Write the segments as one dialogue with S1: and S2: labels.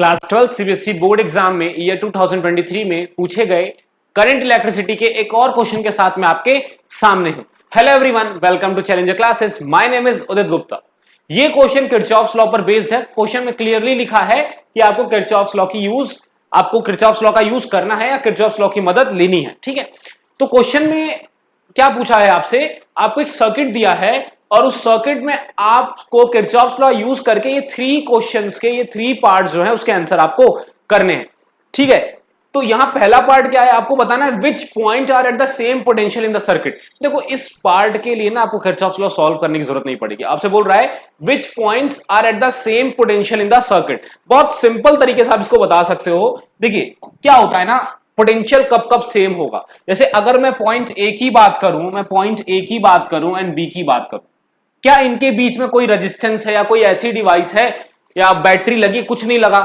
S1: Class 12 CBSE board exam में year 2023 में पूछे गए करंट इलेक्ट्रिसिटी के एक और क्वेश्चन के साथ मैं आपके सामने हूं। Hello everyone, welcome to challenger classes. My name is Udit Gupta. ये क्वेश्चन किरचॉफ्स लॉ पर बेस्ड है। क्वेश्चन में क्लियरली लिखा है कि आपको किरचॉफ्स लॉ का यूज करना है या किरचॉफ्स लॉ की मदद लेनी है। ठीक है, तो क्वेश्चन में क्या पूछा है आपसे, आपको एक सर्किट दिया है और उस सर्किट में आपको किरचॉफ्स लॉ यूज करके ये थ्री क्वेश्चंस के ये थ्री पार्ट्स जो है उसके आंसर आपको करने हैं। ठीक है, तो यहां पहला पार्ट क्या है, आपको बताना है which point are at the same potential in the circuit. देखो इस पार्ट के लिए ना आपको किरचॉफ्स लॉ सॉल्व करने की जरूरत नहीं पड़ेगी। आपसे बोल रहा है which points are at the same potential in the circuit. बहुत सिंपल तरीके से आप इसको बता सकते हो। देखिए क्या होता है ना, पोटेंशियल कब कब सेम होगा। जैसे अगर मैं पॉइंट ए की बात करूं एंड बी की बात करूं, क्या इनके बीच में कोई रेजिस्टेंस है या कोई ऐसी डिवाइस है या बैटरी लगी, कुछ नहीं लगा।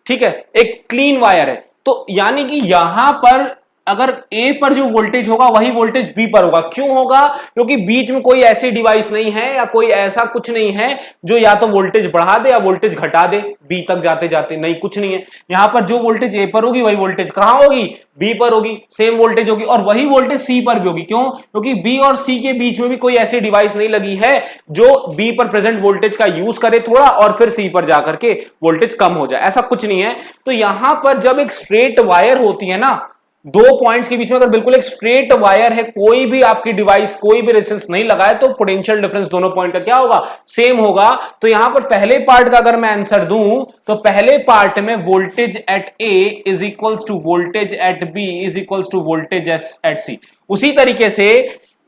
S1: ठीक है, एक क्लीन वायर है। तो यानी कि यहां पर अगर ए पर जो वोल्टेज होगा वही वोल्टेज बी पर होगा। क्यों होगा? क्योंकि बीच में कोई ऐसी डिवाइस नहीं है या कोई ऐसा कुछ नहीं है जो या तो वोल्टेज बढ़ा दे या वोल्टेज घटा दे बी तक जाते जाते। नहीं, कुछ नहीं है। यहां पर जो वोल्टेज ए पर होगी वही वोल्टेज कहां होगी, बी पर होगी। सेम वोल्टेज होगी और वही वोल्टेज सी पर भी होगी। क्यों? क्योंकि बी और सी के बीच में भी कोई ऐसी डिवाइस नहीं लगी है जो बी पर प्रेजेंट वोल्टेज का यूज करे थोड़ा और फिर सी पर जाकर के वोल्टेज कम हो जाए, ऐसा कुछ नहीं है। तो यहां पर जब एक स्ट्रेट वायर होती है ना, दो पॉइंट्स के बीच में अगर बिल्कुल एक स्ट्रेट वायर है, कोई भी आपकी डिवाइस कोई भी रेजिस्टेंस नहीं लगाए, तो पोटेंशियल डिफरेंस दोनों पॉइंट का क्या होगा, सेम होगा। तो यहां पर पहले पार्ट का अगर मैं आंसर दूं तो पहले पार्ट में voltage at A is equals to voltage at B is equals to voltage at C. उसी तरीके से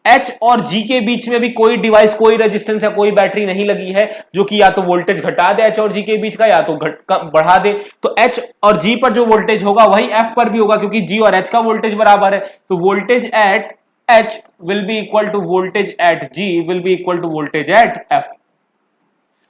S1: H और G के बीच में भी कोई डिवाइस, कोई रेजिस्टेंस या कोई बैटरी नहीं लगी है जो कि या तो वोल्टेज घटा दे H और G के बीच का या तो बढ़ा दे। तो H और G पर जो वोल्टेज होगा वही F पर भी होगा क्योंकि G और H का वोल्टेज बराबर है। तो voltage at H will be equal to voltage at G will be equal to voltage at F।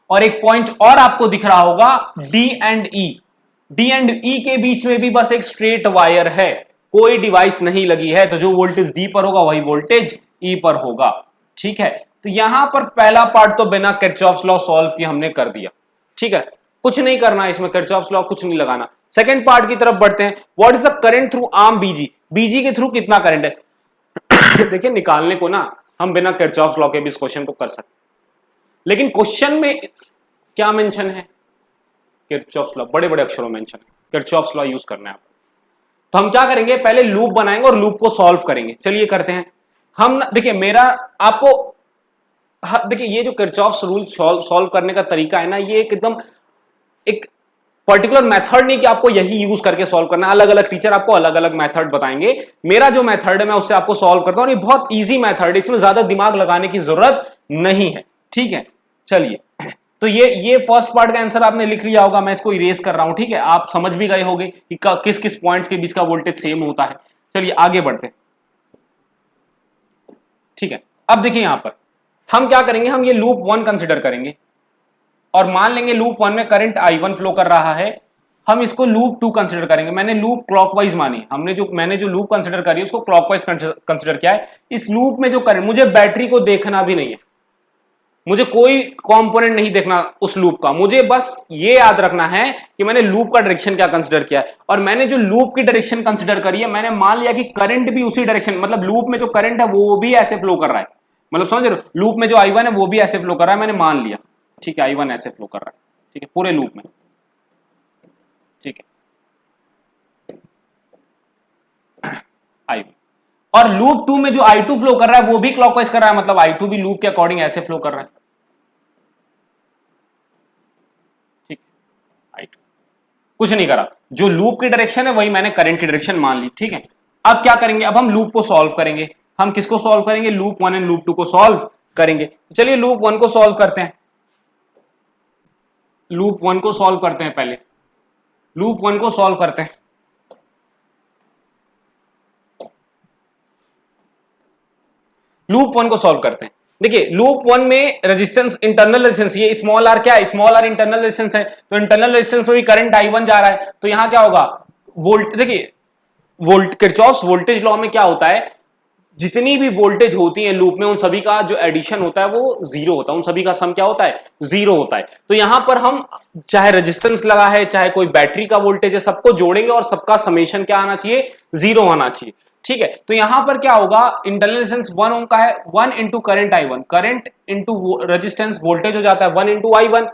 S1: और एक पॉइंट और आपको दिख रहा होगा D एंड E के बीच में भी बस एक स्ट्रेट वायर है, कोई डिवाइस नहीं लगी है। तो जो वोल्टेज D पर होगा वही वोल्टेज E पर होगा। ठीक है, तो यहां पर पहला पार्ट तो बिना किरचॉफ्स लॉ सॉल्व किए हमने कर दिया। ठीक है, कुछ नहीं करना इसमें, किरचॉफ्स लॉ कुछ नहीं लगाना। सेकंड पार्ट की तरफ बढ़ते हैं। What is the current through arm BG के थ्रू कितना करंट है। देखिए निकालने को ना हम बिना किरचॉफ्स लॉ के भी इस क्वेश्चन को कर सकते, लेकिन क्वेश्चन में क्या मेंशन है, किरचॉफ्स लॉ बड़े बड़े अक्षरों में मेंशन है, किरचॉफ्स लॉ यूज करना है। तो हम क्या करेंगे, पहले लूप बनाएंगे और लूप को सॉल्व करेंगे। चलिए करते हैं हम। देखिए मेरा आपको देखिए ये जो किरचॉफ्स रूल सॉल्व करने का तरीका है ना, ये एकदम एक पर्टिकुलर मेथड नहीं कि आपको यही यूज करके सॉल्व करना। अलग अलग टीचर आपको अलग अलग मेथड बताएंगे। मेरा जो मेथड है मैं उससे आपको सॉल्व करता हूं और ये बहुत इजी मेथड है, इसमें ज्यादा दिमाग लगाने की जरूरत नहीं है। ठीक है, चलिए तो ये फर्स्ट पार्ट का आंसर आपने लिख लिया होगा, मैं इसको इरेज कर रहा हूं। ठीक है, आप समझ भी गए होंगे कि किस किस पॉइंट्स के बीच का वोल्टेज सेम होता है। चलिए आगे बढ़ते हैं। ठीक है, अब देखिए यहां पर हम क्या करेंगे, हम ये लूप 1 कंसीडर करेंगे और मान लेंगे लूप 1 में करंट I1 फ्लो कर रहा है। हम इसको लूप 2 कंसीडर करेंगे। मैंने लूप क्लॉकवाइज मानी, मैंने जो लूप कंसीडर करी उसको क्लॉकवाइज कंसीडर किया है। इस लूप में जो करंट, मुझे बैटरी को देखना भी नहीं है, मुझे कोई कंपोनेंट नहीं देखना उस लूप का, मुझे बस ये याद रखना है कि मैंने लूप का डायरेक्शन क्या कंसीडर किया है। और मैंने जो लूप की डायरेक्शन कंसीडर करी है, मैंने मान लिया कि करंट भी उसी डायरेक्शन, मतलब लूप में जो करंट है वो भी ऐसे फ्लो कर रहा है, मतलब समझ रहे हो, लूप में जो I1 है वो भी ऐसे फ्लो कर रहा है, मैंने मान लिया। ठीक है, I1 ऐसे फ्लो कर रहा है। ठीक है, पूरे लूप में। ठीक है, I1 और लूप 2 में जो I2 फ्लो कर रहा है वो भी क्लॉकवाइज कर रहा है, मतलब I2 भी लूप के अकॉर्डिंग ऐसे फ्लो कर रहा है। ठीक, I2 कुछ नहीं करा, जो लूप की डायरेक्शन है वही मैंने करंट की डायरेक्शन मान ली। ठीक है, अब क्या करेंगे, अब हम लूप को सॉल्व करेंगे। हम किसको सॉल्व करेंगे, लूप 1 एंड लूप 2 को सॉल्व करेंगे। चलिए लूप 1 को सॉल्व करते हैं। लूप 1 को सॉल्व करते हैं, पहले लूप 1 को सॉल्व करते हैं। लूप 1 को सॉल्व करते हैं। देखिए लूप 1 में रेजिस्टेंस, इंटरनल रेजिस्टेंस, ये स्मॉल आर क्या है, स्मॉल आर इंटरनल रेजिस्टेंस है। तो इंटरनल रेजिस्टेंस में भी करंट I1 जा रहा है, तो यहां क्या होगा, वोल्ट, देखिए किरचॉफ्स वोल्टेज लॉ में क्या होता है, जितनी भी वोल्टेज होती है लूप में उन सभी का जो एडिशन होता है वो जीरो होता है, उन सभी का सम क्या होता है, जीरो होता है। तो यहां पर हम चाहे रेजिस्टेंस लगा है चाहे कोई बैटरी का वोल्टेज है, सबको जोड़ेंगे और सबका समेशन क्या आना चाहिए, जीरो आना चाहिए। ठीक है, तो यहां पर क्या होगा, इंटरनल रेजिस्टेंस 1 ओम का है, 1 into current I1, current into resistance voltage हो जाता है 1 इंटू I1।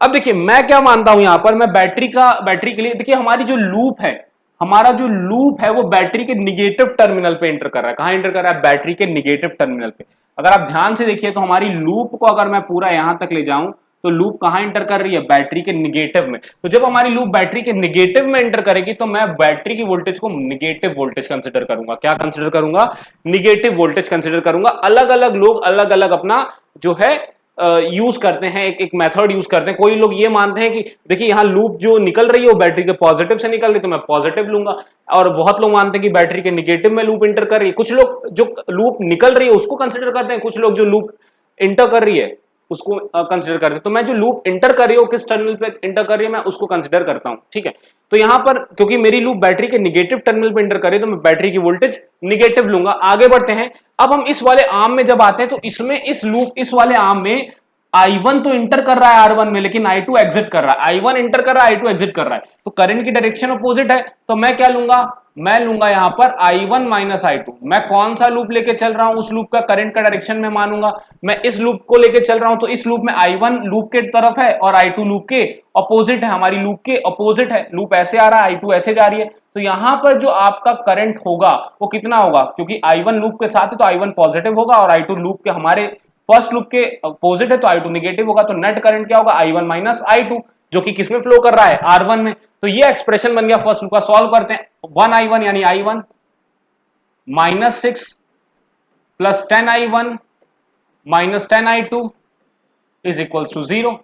S1: अब देखिए मैं क्या मानता हूं यहां पर, मैं बैटरी के लिए देखिए हमारी जो लूप है, हमारा जो लूप है वो बैटरी के निगेटिव टर्मिनल पे एंटर कर रहा है। कहां एंटर कर रहा है, बैटरी के निगेटिव टर्मिनल पे। अगर आप ध्यान से देखिए तो हमारी लूप को अगर मैं पूरा यहां तक ले जाऊं तो लूप कहां एंटर कर रही है, बैटरी के निगेटिव में। तो जब हमारी लूप बैटरी के निगेटिव में एंटर करेगी तो मैं बैटरी की वोल्टेज को निगेटिव वोल्टेज कंसिडर करूंगा। क्या कंसिडर करूंगा, निगेटिव वोल्टेज कंसिडर करूंगा। अलग अलग लोग अलग अलग अपना जो है यूज करते हैं, एक मेथड यूज करते हैं। कोई लोग ये मानते हैं कि देखिए यहाँ लूप जो निकल रही है वो बैटरी के पॉजिटिव से निकल रही है तो मैं पॉजिटिव लूंगा, और बहुत लोग मानते हैं कि बैटरी के निगेटिव में लूप इंटर कर रही है। कुछ लोग जो लूप निकल रही है उसको कंसिडर करते हैं, कुछ लोग जो लूप इंटर कर रही है उसको कंसिडर करते हैं। तो मैं जो लूप इंटर कर रही हूँ किस टर्मिनल पे इंटर कर रही है मैं उसको कंसिडर करता हूं। ठीक है, तो यहां पर क्योंकि मेरी लूप बैटरी के निगेटिव टर्मिनल पे इंटर कर रही है तो मैं बैटरी की वोल्टेज निगेटिव लूंगा। आगे बढ़ते हैं, अब हम इस वाले आर्म में जब आते हैं तो इसमें इस लूप इस वाले आर्म में I1 तो इंटर कर रहा है R1 में, लेकिन I2 एग्जिट कर रहा है। I1 इंटर कर रहा है, I2 एग्जिट कर रहा है, तो करंट की डायरेक्शन अपोजिट है। तो मैं क्या लूंगा, मैं लूंगा यहां पर I1 माइनस I2। मैं कौन सा लूप लेके चल रहा हूं, उस लूप का करंट का डायरेक्शन में मानूंगा। मैं इस लूप को लेके चल रहा हूं तो इस लूप में I1 लूप के तरफ है और I2 लूप के अपोजिट है, हमारी लूप के अपोजिट है। लूप ऐसे आ रहा है, I2 ऐसे जा रही है, तो यहां पर जो आपका करंट होगा वो कितना होगा, क्योंकि I1 लूप के साथ है तो I1 पॉजिटिव होगा और I2 लूप के हमारे फर्स्ट लूप के अपोजिट है तो I2 नेगेटिव होगा। तो नेट करंट क्या होगा, I1 माइनस I2, जो कि किसमें फ्लो कर रहा है, R1 में। तो ये एक्सप्रेशन बन गया फर्स्ट लूप का। सॉल्व करते हैं, 1I1 यानी I1 माइनस 6 प्लस 10I1 minus 10I2 is equals to 0।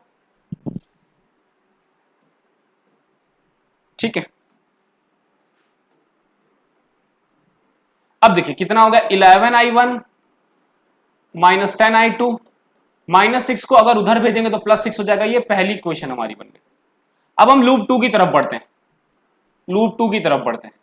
S1: ठीक है, अब देखिए कितना हो गया, 11I1 माइनस 10I2 माइनस 6 को अगर उधर भेजेंगे तो प्लस 6 हो जाएगा। ये पहली इक्वेशन हमारी बन गई। अब हम लूप 2 की तरफ बढ़ते हैं, लूप 2 की तरफ बढ़ते हैं।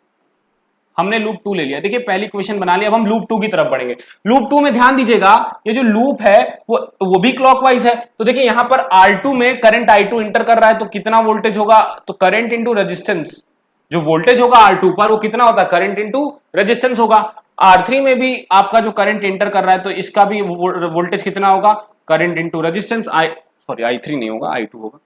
S1: हमने लूप 2 ले लिया, देखिए पहली इक्वेशन बना लिया। अब हम लूप 2 की तरफ बढ़ेंगे। लूप 2 में ध्यान दीजिएगा, ये जो लूप है वो भी क्लॉकवाइज है। तो देखिए यहां पर R2 में करंट I2 इंटर कर रहा है तो कितना वोल्टेज होगा, तो करंट इंटू रेजिस्टेंस, जो वोल्टेज होगा R2 पर वो कितना होता है, करंट इंटू रेजिस्टेंस होगा। R3 में भी आपका जो करंट इंटर कर रहा है तो इसका भी वोल्टेज कितना होगा, करंट इंटू रेजिस्टेंस। I3 नहीं होगा, I2 होगा।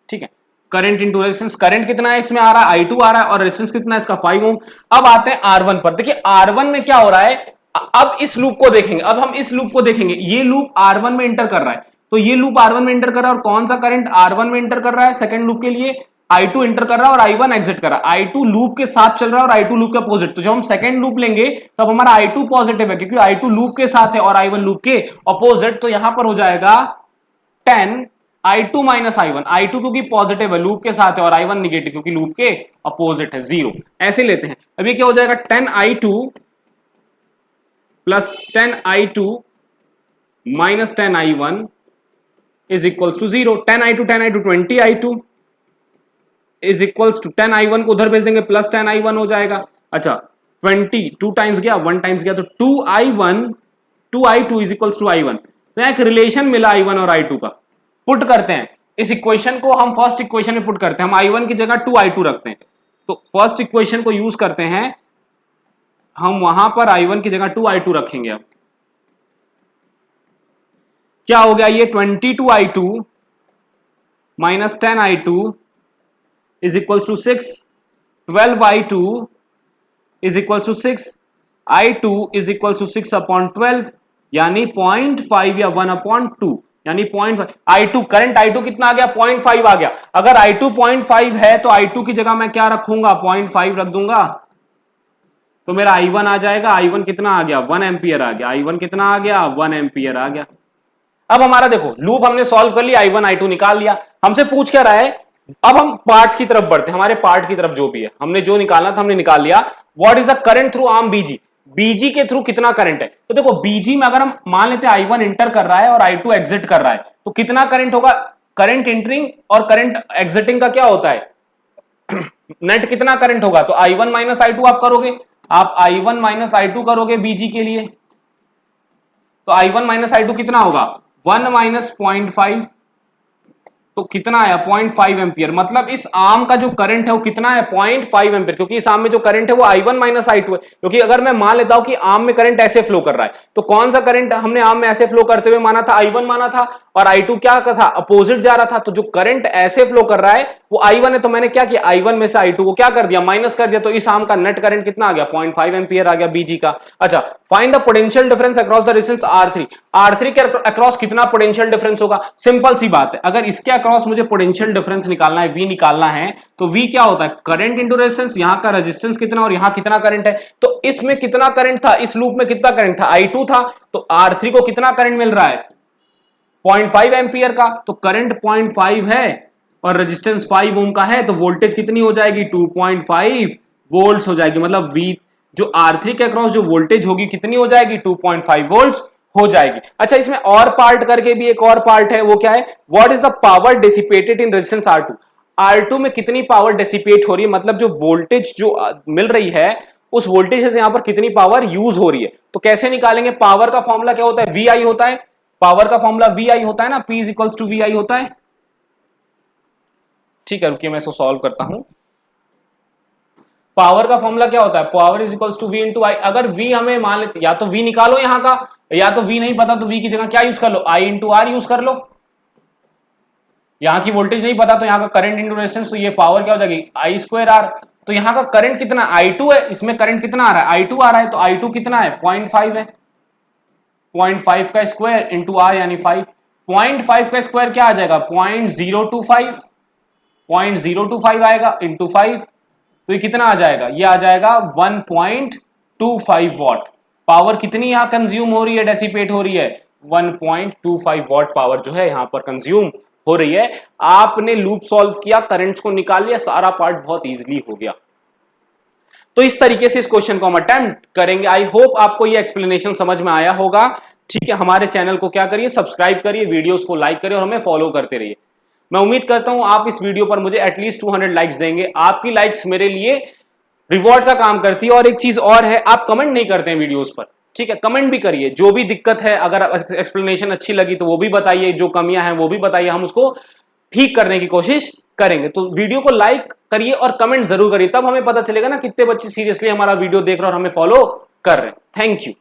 S1: ठीक है, करंट इंटू रेजिस्टेंस, करंट कितना है इसमें आ रहा है, I2 आ रहा है, और रेजिस्टेंस कितना है इसका 5 ओम। अब आते हैं R1 पर। देखिए R1 में क्या हो रहा है, अब इस लूप को देखेंगे, अब हम इस लूप को देखेंगे। ये लूप R1 में इंटर कर रहा है, तो ये लूप R1 में इंटर कर रहा है, और कौन सा करंट R1 में इंटर कर रहा है, सेकंड लूप के लिए I2 इंटर कर रहा है और I1 एग्जिट कर रहा है। I2 लूप के साथ चल रहा है और I2 लूप के अपोजिट। तो जब हम सेकंड लूप लेंगे तब हमारा I2 पॉजिटिव है, क्योंकि I2 लूप के साथ है और I1 लूप के अपोजिट। तो यहां पर हो जाएगा 10 I2 माइनस I1। I2 क्योंकि पॉजिटिव है, लूप के साथ है, और I1 निगेटिव क्योंकि लूप के अपोजिट है, 0। ऐसे लेते हैं। अब ये क्या हो जाएगा, 10 I2 plus 10 I2 minus 10 I1 is equals to 0। 10 I2 20 I2 is equals to 10 I1 को उधर भेज देंगे, प्लस 10 I1 हो जाएगा। अच्छा 20 2 टाइम्स गया, 1 टाइम्स गया, तो 2 I2 is equals to I1। तो एक रिलेशन मिला I1 और I2 का। पुट करते हैं इस इक्वेशन को, हम फर्स्ट इक्वेशन में पुट करते हैं। हम I1 की जगह 2 I2 रखते हैं, तो फर्स्ट इक्वेशन को यूज करते हैं हम, वहां पर I1 की जगह 2 I2 रखेंगे। अब क्या हो गया, ये 22 I2 minus 10 I2 is equals to 6। 12 I2 is equals to 6। I2 is equals to 6 upon 12 यानी 0.5 या 1/2 यानी 0.5। I2 करंट I2 कितना आ गया, 0.5 आ गया। अगर I2 0.5 है तो I2 की जगह मैं क्या रखूंगा, 0.5 रख दूंगा, तो मेरा I1 आ जाएगा। I1 कितना आ गया, 1 एम्पियर आ गया। I1 कितना आ गया, 1 एम्पियर आ गया। अब हमारा देखो लूप हमने सॉल्व कर लिया, I1 I2 निकाल लिया। हमसे पूछ क्या रहा है, अब हम पार्ट्स की तरफ बढ़ते हैं। हमारे पार्ट की तरफ जो भी है, हमने जो निकालना था हमने निकाल लिया। What is the current through arm BG, BG के थ्रू कितना करंट है। तो देखो BG में अगर हम मान लेते हैं I1 इंटर कर रहा है और I2 एग्जिट कर रहा है, तो कितना करंट होगा, करंट एंटरिंग और करंट एग्जिटिंग का क्या होता है, नेट कितना करंट होगा, तो I1 माइनस I2 आप करोगे, आप I1 माइनस I2 करोगे बीजी के लिए, तो I1 माइनस I2 कितना होगा 1 माइनस 0.5, तो कितना आया 0.5 एम्पियर। मतलब इस आर्म का जो करंट है वो कितना है 0.5 एम्पियर, क्योंकि इस आर्म में जो करंट है वो I1 माइनस I2 है। क्योंकि अगर मैं मान लेता हूं कि आर्म में करंट ऐसे फ्लो कर रहा है, तो कौन सा करंट हमने आर्म में ऐसे फ्लो करते हुए माना था, I1 माना था, और I2 क्या था अपोजिट जा रहा था। तो जो करंट ऐसे फ्लो कर रहा है वो I1 है, तो मैंने क्या किया I1 में से I2 को क्या कर दिया माइनस कर दिया, तो इस आर्म का नेट करंट कितना आ गया 0.5 एम्पियर आ गया बीजी का। अच्छा, find the potential difference across the resistance R3। R3 के अक्रॉस कितना पोटेंशियल डिफरेंस होगा, सिंपल सी बात है, अगर इसके अक्रॉस मुझे पोटेंशियल डिफरेंस निकालना है, V निकालना है, तो V क्या होता है करंट इंटू रेजिस्टेंस, यहां का रेजिस्टेंस कितना और यहां कितना करंट है, तो इसमें कितना करंट था, इस लूप में कितना करंट था I2 था, तो R3 को कितना करंट मिल रहा है 0.5 एम्पियर का, तो करंट 0.5 है और रेजिस्टेंस 5 ओम का है, तो वोल्टेज कितनी हो जाएगी 2.5 वोल्ट्स हो जाएगी। मतलब V जो R3 के अक्रॉस जो वोल्टेज होगी कितनी हो जाएगी 2.5 वोल्ट्स हो जाएगी। अच्छा, इसमें और पार्ट करके भी एक और पार्ट है, वो क्या है, what is the power dissipated in resistance R2। R2 में कितनी पावर डिसिपेट हो रही है, मतलब जो वोल्टेज जो मिल रही है उस वोल्टेज से यहां पर कितनी पावर यूज हो रही है। तो कैसे निकालेंगे, पावर का फॉर्मूला क्या होता है VI होता है, पावर का फॉर्मूला VI होता है ना, P is equals to VI होता है। ठीक है, रुकिए मैं इसको सॉल्व करता हूं। पावर का फॉर्मूला क्या होता है, power is equals to V into I. अगर V हमें मान लेते, या तो V निकालो यहां का, या तो V नहीं पता तो V की जगह क्या यूज कर लो I इंटू आर यूज कर लो। यहां की वोल्टेज नहीं पता तो यहां का करंट इंटू रेजिस्टेंस, तो ये पावर क्या हो जाएगी I स्क्वायर R। तो यहां का करंट कितना I2 है, इसमें करंट कितना आ रहा है I2 आ रहा है, तो I2 कितना है 0.5 है, 0.5 का स्क्वायर इंटू R यानी 5। 0.5 का स्क्वायर क्या आ जाएगा 0.025, 0.025 आएगा इंटू 5, तो ये कितना आ जाएगा, ये आ जाएगा 1.25 वॉट। पावर कितनी यहां कंज्यूम हो रही है, डेसिपेट हो रही है 1.25 वॉट पावर जो है यहां पर कंज्यूम हो रही है। आपने लूप सॉल्व किया, करंट्स को निकाल लिया, सारा पार्ट बहुत इजीली हो गया। तो इस तरीके से इस क्वेश्चन को हम अटेम्प्ट करेंगे। आई होप आपको ये एक्सप्लेनेशन समझ में आया होगा। ठीक है, हमारे चैनल को क्या करिए सब्सक्राइब करिए, वीडियोस को लाइक करिए और हमें फॉलो करते रहिए। मैं उम्मीद करता हूं आप इस वीडियो पर मुझे एटलीस्ट 200 लाइक्स देंगे। आपकी लाइक्स मेरे लिए रिवॉर्ड का काम करती है। और एक चीज और है, आप कमेंट नहीं करते हैं वीडियोस पर, ठीक है, कमेंट भी करिए, जो भी दिक्कत है, अगर एक्सप्लेनेशन अच्छी लगी तो वो भी बताइए, जो कमियां हैं वो भी बताइए, हम उसको ठीक करने की कोशिश करेंगे। तो वीडियो को लाइक करिए और कमेंट जरूर करिए, तब हमें पता चलेगा ना कितने बच्चे सीरियसली हमारा वीडियो देख रहे हैं और हमें फॉलो कर रहे हैं। Thank you.